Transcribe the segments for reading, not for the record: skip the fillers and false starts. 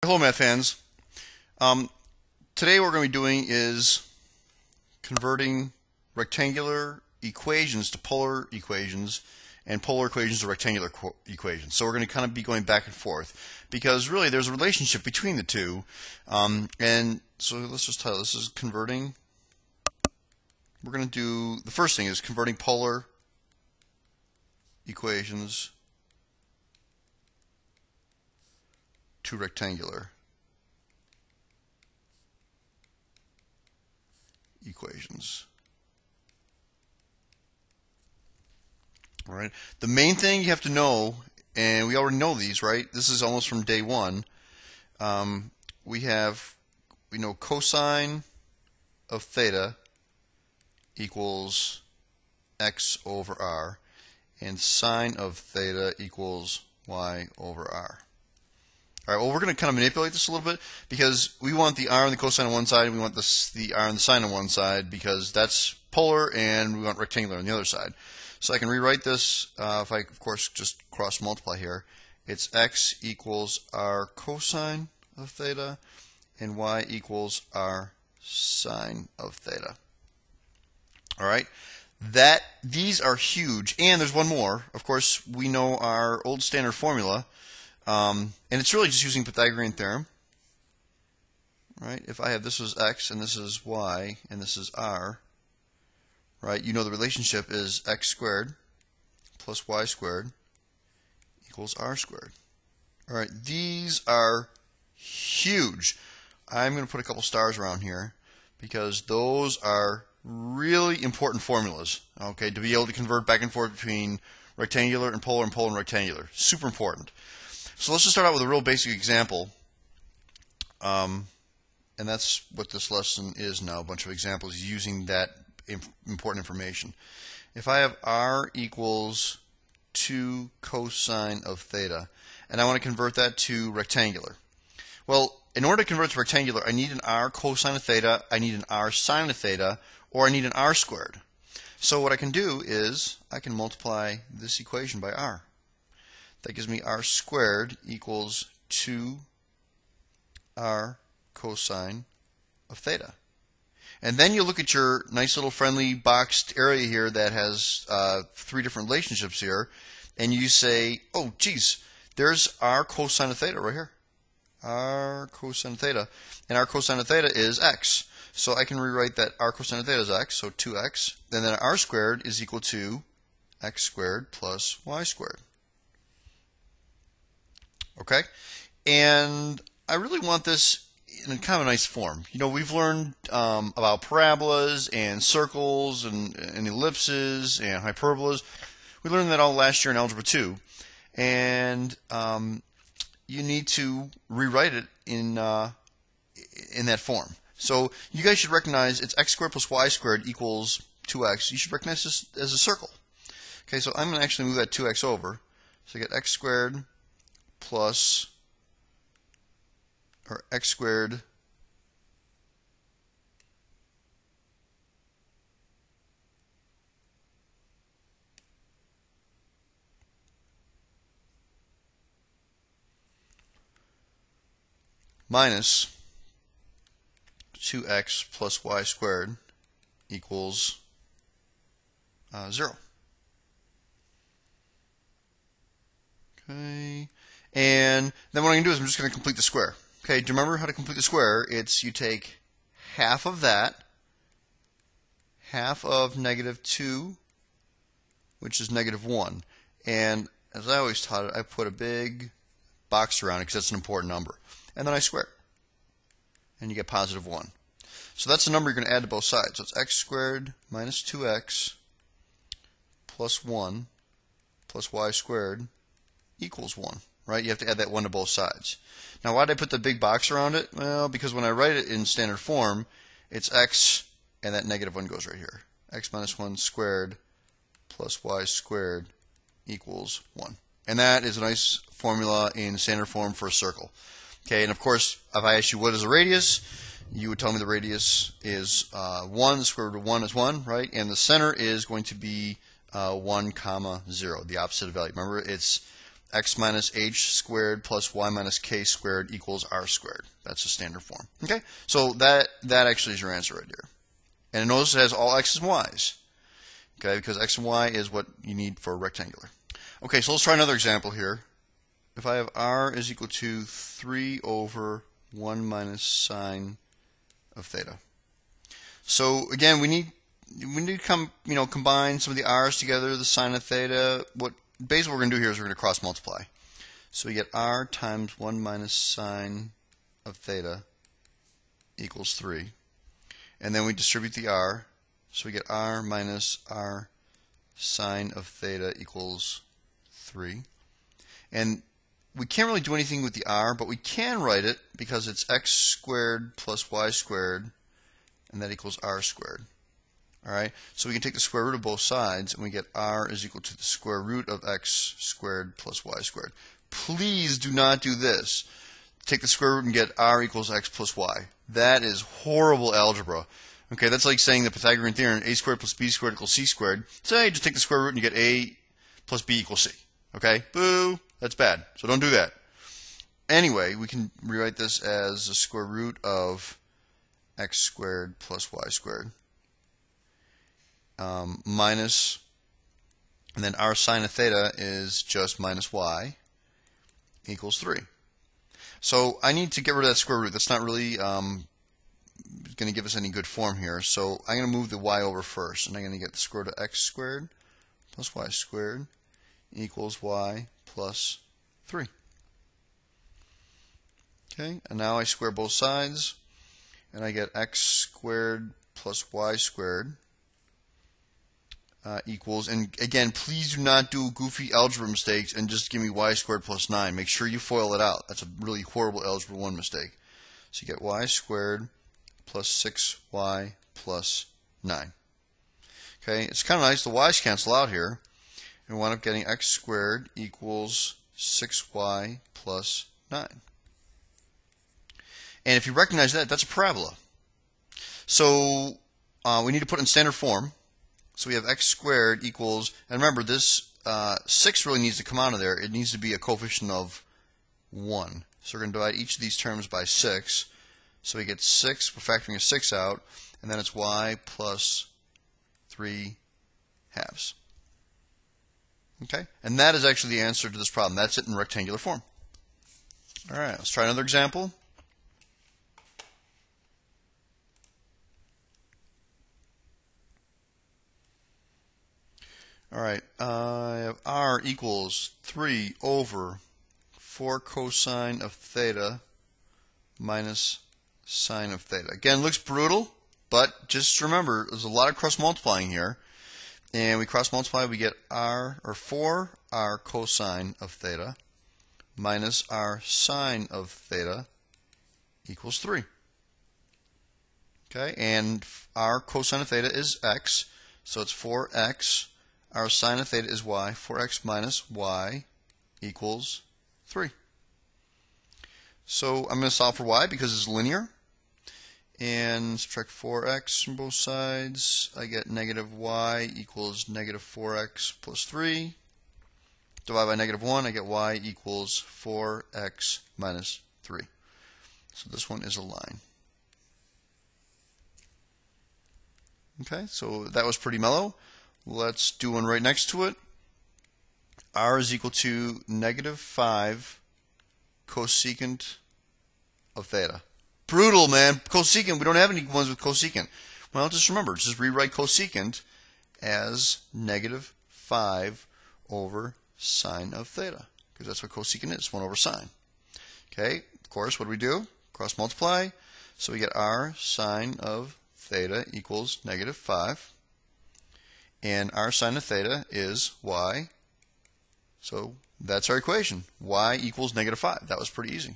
Hello math fans. Today what we're going to be doing is converting rectangular equations to polar equations and polar equations to rectangular equations. So we're going to kind of be going back and forth because really there's a relationship between the two. And so let's just title this is converting. We're going to do, the first thing is converting polar equations to rectangular equations. All right. The main thing you have to know, and we already know these, right? This is almost from day one. We know cosine of theta equals x over r, and sine of theta equals y over r. All right, well, we're going to kind of manipulate this a little bit because we want the r and the cosine on one side, and we want the r and the sine on one side because that's polar, and we want rectangular on the other side. So I can rewrite this if I, of course, just cross multiply here. It's x equals r cosine of theta, and y equals r sine of theta. All right, these are huge, and there's one more. Of course, we know our old standard formula. And it's really just using Pythagorean theorem, right? If I have this is x and this is y and this is r, right? You know the relationship is x squared plus y squared equals r squared. All right, these are huge. I'm going to put a couple stars around here because those are really important formulas, okay, to be able to convert back and forth between rectangular and polar and rectangular. Super important. So let's just start out with a real basic example, and that's what this lesson is now, a bunch of examples using that important information. If I have r equals 2 cosine of theta, and I want to convert that to rectangular. Well, in order to convert to rectangular, I need an r cosine of theta, I need an r sine of theta, or I need an r squared. So what I can do is I can multiply this equation by r. That gives me r squared equals 2r cosine of theta. And then you look at your nice little friendly boxed area here that has three different relationships here, and you say, oh, geez, there's r cosine of theta right here. R cosine of theta. And r cosine of theta is x. So I can rewrite that r cosine of theta is x, so 2x. And then r squared is equal to x squared plus y squared. Okay, and I really want this in kind of a nice form. You know, we've learned about parabolas and circles and ellipses and hyperbolas. We learned that all last year in Algebra 2, and you need to rewrite it in that form. So you guys should recognize it's x squared plus y squared equals 2x. You should recognize this as a circle. Okay, so I'm going to actually move that 2x over. So I get x squared plus, or x squared minus 2x plus y squared equals 0. Okay. And then what I'm going to do is I'm just going to complete the square. Okay, do you remember how to complete the square? It's you take half of that, half of negative 2, which is negative 1. And as I always taught it, I put a big box around it because that's an important number. And then I square it. And you get positive 1. So that's the number you're going to add to both sides. So it's x squared minus 2x plus 1 plus y squared equals 1. Right? You have to add that 1 to both sides. Now, why did I put the big box around it? Well, because when I write it in standard form, it's x, and that negative 1 goes right here. X minus 1 squared plus y squared equals 1. And that is a nice formula in standard form for a circle. Okay, and of course, if I asked you what is a radius, you would tell me the radius is 1, the square root of 1 is 1, right? And the center is going to be 1, 0, the opposite of value. Remember, it's x minus h squared plus y minus k squared equals r squared. That's the standard form. Okay, so that actually is your answer right there. And notice it has all x's and y's. Okay, because x and y is what you need for a rectangular. Okay, so let's try another example here. If I have r is equal to 3 over 1 minus sine of theta. So again, we need to combine some of the r's together, the sine of theta. Basically what we're going to do here is we're going to cross multiply. So we get r times 1 minus sine of theta equals 3. And then we distribute the r. So we get r minus r sine of theta equals 3. And we can't really do anything with the r, but we can write it because it's x squared plus y squared, and that equals r squared. Alright, so we can take the square root of both sides, and we get r is equal to the square root of x squared plus y squared. Please do not do this. Take the square root and get r equals x plus y. That is horrible algebra. Okay, that's like saying the Pythagorean theorem, a squared plus b squared equals c squared. Say, just take the square root and you get a plus b equals c. Okay, boo, that's bad. So don't do that. Anyway, we can rewrite this as the square root of x squared plus y squared minus, and then r sine of theta is just minus y equals 3. So I need to get rid of that square root. That's not really going to give us any good form here. So I'm going to move the y over first, and I'm going to get the square root of x squared plus y squared equals y plus 3. Okay, and now I square both sides, and I get x squared plus y squared equals, and again, please do not do goofy algebra mistakes and just give me y squared plus 9. Make sure you FOIL it out. That's a really horrible algebra 1 mistake. So you get y squared plus 6y plus 9. Okay, it's kind of nice. The y's cancel out here, and we wind up getting x squared equals 6y plus 9. And if you recognize that, that's a parabola. So we need to put it in standard form. So we have x squared equals, and remember this 6 really needs to come out of there. It needs to be a coefficient of 1. So we're going to divide each of these terms by 6. So we get 6, we're factoring a 6 out, and then it's y plus 3 halves. Okay? And that is actually the answer to this problem. That's it in rectangular form. Alright, let's try another example. Alright, I have r equals 3 over 4 cosine of theta minus sine of theta. Again, it looks brutal, but just remember, there's a lot of cross multiplying here. And we cross multiply, we get 4r cosine of theta minus r sine of theta equals 3. Okay, and r cosine of theta is x, so it's 4x. Our sine of theta is y. 4x minus y equals 3. So I'm going to solve for y because it's linear. And subtract 4x from both sides. I get negative y equals negative 4x plus 3. Divide by negative 1, I get y equals 4x minus 3. So this one is a line. Okay, so that was pretty mellow. Let's do one right next to it. R is equal to negative 5 cosecant of theta. Brutal, man. Cosecant. We don't have any ones with cosecant. Well, just remember, just rewrite cosecant as negative 5 over sine of theta, because that's what cosecant is, 1 over sine. Okay, of course, what do we do? Cross multiply. So we get r sine of theta equals negative 5. And r sine of theta is y. So that's our equation. Y equals negative 5. That was pretty easy.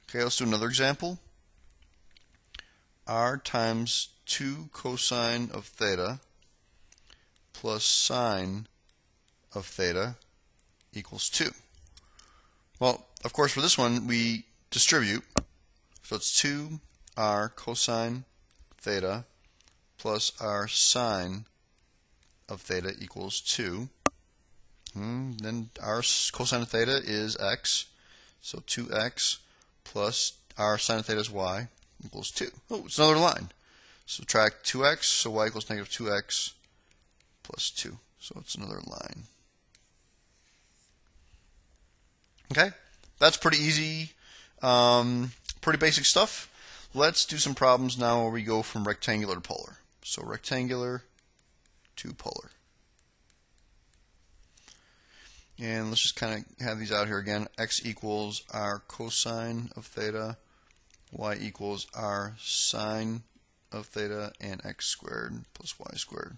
Okay, let's do another example. R times 2 cosine of theta plus sine of theta equals 2. Well, of course, for this one, we distribute. So it's 2r cosine theta plus r sine of theta equals 2. then r cosine of theta is x. So 2x plus r sine of theta is y equals 2. Oh, it's another line. Subtract 2x, so y equals negative 2x plus 2. So it's another line. Okay, that's pretty easy, pretty basic stuff. Let's do some problems now where we go from rectangular to polar. So rectangular to polar. And let's just kind of have these out here again. X equals r cosine of theta, y equals r sine of theta, and x squared plus y squared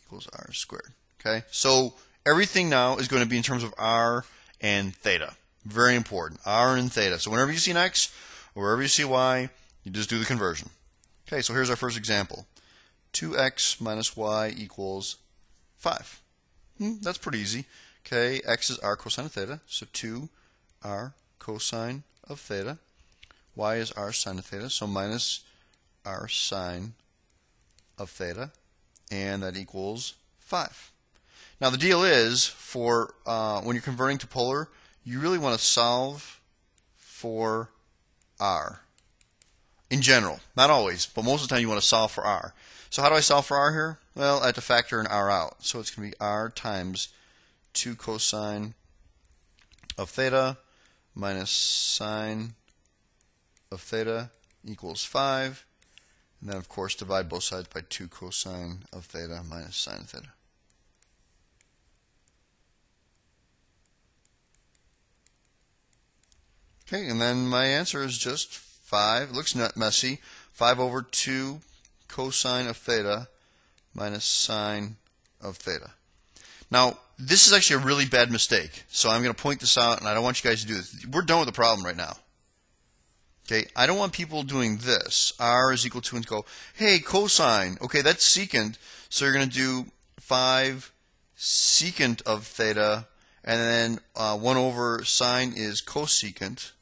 equals r squared. Okay, so everything now is going to be in terms of r and theta. Very important, r and theta. So whenever you see an x or wherever you see y, you just do the conversion. Okay, so here's our first example. 2x minus y equals 5. That's pretty easy. Okay, x is r cosine of theta, so 2r cosine of theta. Y is r sine of theta, so minus r sine of theta, and that equals 5. Now the deal is, for when you're converting to polar, you really want to solve for r. In general, not always, but most of the time you want to solve for r. So how do I solve for r here? Well, I have to factor an r out. So it's going to be r times 2 cosine of theta minus sine of theta equals 5. And then, of course, divide both sides by 2 cosine of theta minus sine of theta. Okay, and then my answer is just 5. It looks not messy. 5 over 2 cosine of theta minus sine of theta. Now, this is actually a really bad mistake, so I'm going to point this out, and I don't want you guys to do this. We're done with the problem right now. Okay, I don't want people doing this. R is equal to, and go, hey, cosine. Okay, that's secant, so you're going to do 5 secant of theta, and then 1 over sine is cosecant.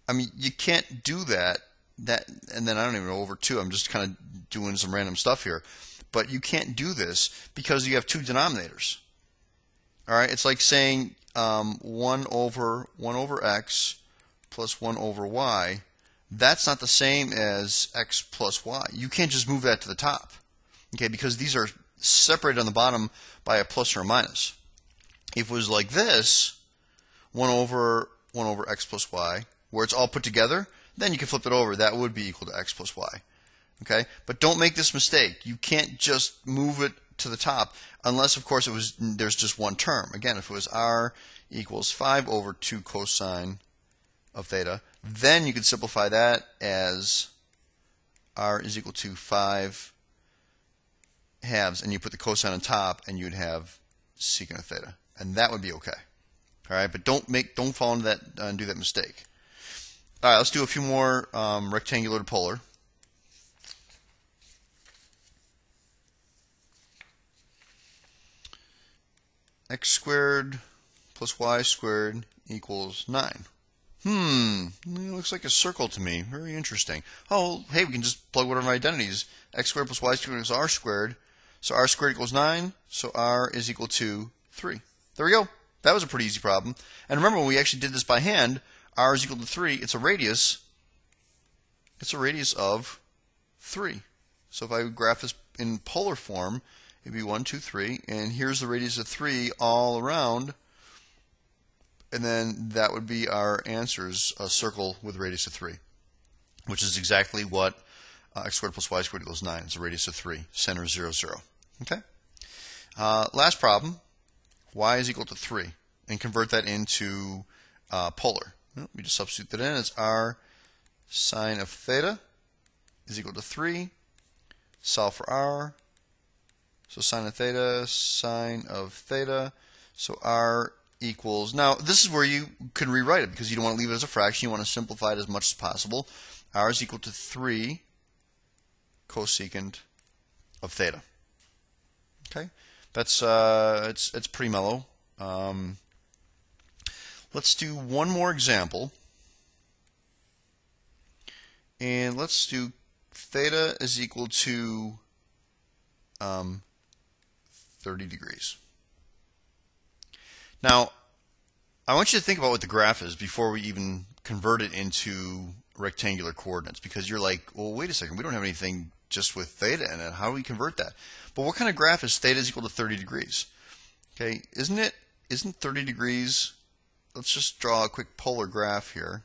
I mean, you can't do that. And then I don't even know, over 2. I'm just kind of doing some random stuff here. But you can't do this because you have two denominators. All right, it's like saying 1 over x plus 1 over y. That's not the same as x plus y. You can't just move that to the top, okay? Because these are separated on the bottom by a plus or a minus. If it was like this, 1 over x plus y, where it's all put together, then you can flip it over. That would be equal to x plus y. Okay, but don't make this mistake. You can't just move it to the top unless, of course, there's just one term. Again, if it was r equals 5 over 2 cosine of theta, then you could simplify that as r is equal to 5 halves, and you put the cosine on top, and you'd have secant of theta, and that would be okay. All right, but don't fall into that and do that mistake. All right, let's do a few more rectangular to polar. X squared plus y squared equals 9. It looks like a circle to me. Very interesting. Oh, hey, we can just plug whatever identities. X squared plus y squared is r squared. So r squared equals 9. So r is equal to 3. There we go. That was a pretty easy problem. And remember, when we actually did this by hand, r is equal to 3. It's a radius. It's a radius of 3. So if I graph this in polar form, it'd be 1, 2, 3, and here's the radius of 3 all around, and then that would be our answers, a circle with a radius of 3, which is exactly what x squared plus y squared equals 9. It's a radius of 3, center 0, 0. Okay? Last problem, y is equal to 3, and convert that into polar. Well, we just substitute that in. It's r sine of theta is equal to 3. Solve for r. So sine of theta, so r equals, now this is where you can rewrite it because you don't want to leave it as a fraction, you want to simplify it as much as possible. R is equal to 3 cosecant of theta. Okay, that's it's pretty mellow. Let's do one more example, and let's do theta is equal to 30 degrees. Now, I want you to think about what the graph is before we even convert it into rectangular coordinates, because you're like, well, wait a second, we don't have anything just with theta in it. How do we convert that? But what kind of graph is theta is equal to 30 degrees? Okay, isn't 30 degrees, let's just draw a quick polar graph here.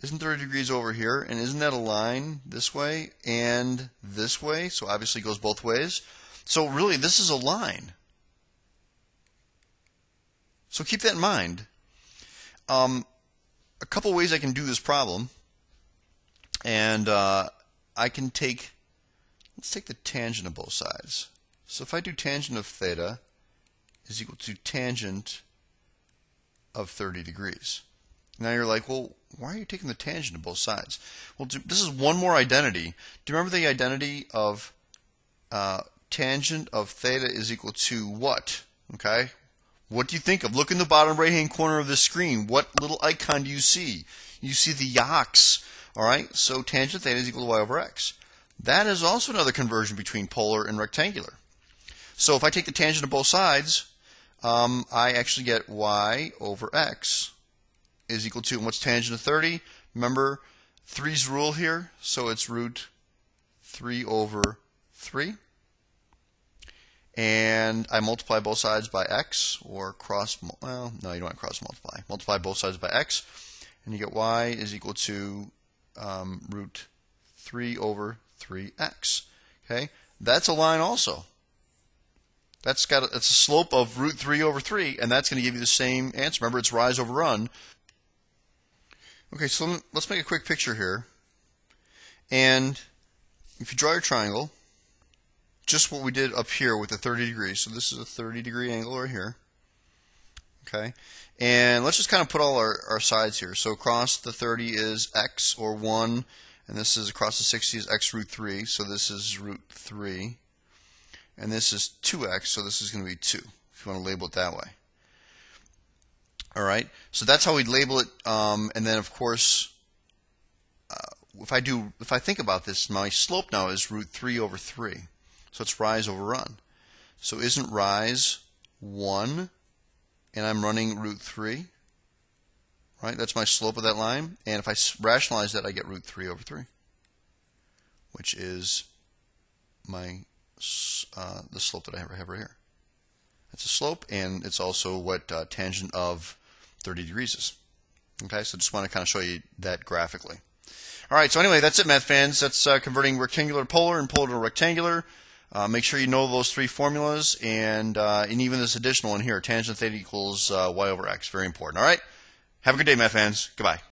Isn't 30 degrees over here, and isn't that a line this way and this way? So obviously it goes both ways. So really, this is a line. So keep that in mind. A couple ways I can do this problem, and I can take, let's take the tangent of both sides. So if I do tangent of theta is equal to tangent of 30 degrees. Now you're like, well, why are you taking the tangent of both sides? Well, this is one more identity. Do you remember the identity of tangent of theta is equal to what? Okay. What do you think of? Look in the bottom right-hand corner of the screen. What little icon do you see? You see the yachts. All right. So tangent theta is equal to y over x. That is also another conversion between polar and rectangular. So if I take the tangent of both sides, I actually get y over x is equal to, and what's tangent of 30? Remember 3's rule here, so it's root 3 over 3. And I multiply both sides by x, or cross, well, no, you don't want to cross multiply. Multiply both sides by x, and you get y is equal to root 3 over 3x. Okay, that's a line also. That's a slope of root 3 over 3, and that's going to give you the same answer. Remember, it's rise over run. Okay, so let's make a quick picture here. And if you draw your triangle, just what we did up here with the 30 degrees. So this is a 30-degree angle right here. Okay, and let's just kind of put all our sides here. So across the 30 is x, or 1, and this is across the 60 is x root 3. So this is root 3. And this is 2x, so this is going to be 2, if you want to label it that way. All right, so that's how we'd label it. And then, of course, if I think about this, my slope now is root 3 over 3. So it's rise over run. So isn't rise 1, and I'm running root 3? Right, that's my slope of that line. And if I rationalize that, I get root 3 over 3, which is my the slope that I have right here. That's a slope, and it's also what tangent of 30 degrees is. Okay, so just want to kind of show you that graphically. All right, so anyway, that's it, math fans. That's converting rectangular to polar and polar to rectangular. Make sure you know those three formulas, and even this additional one here, tangent theta equals y over x. Very important. All right, have a good day, math fans. Goodbye.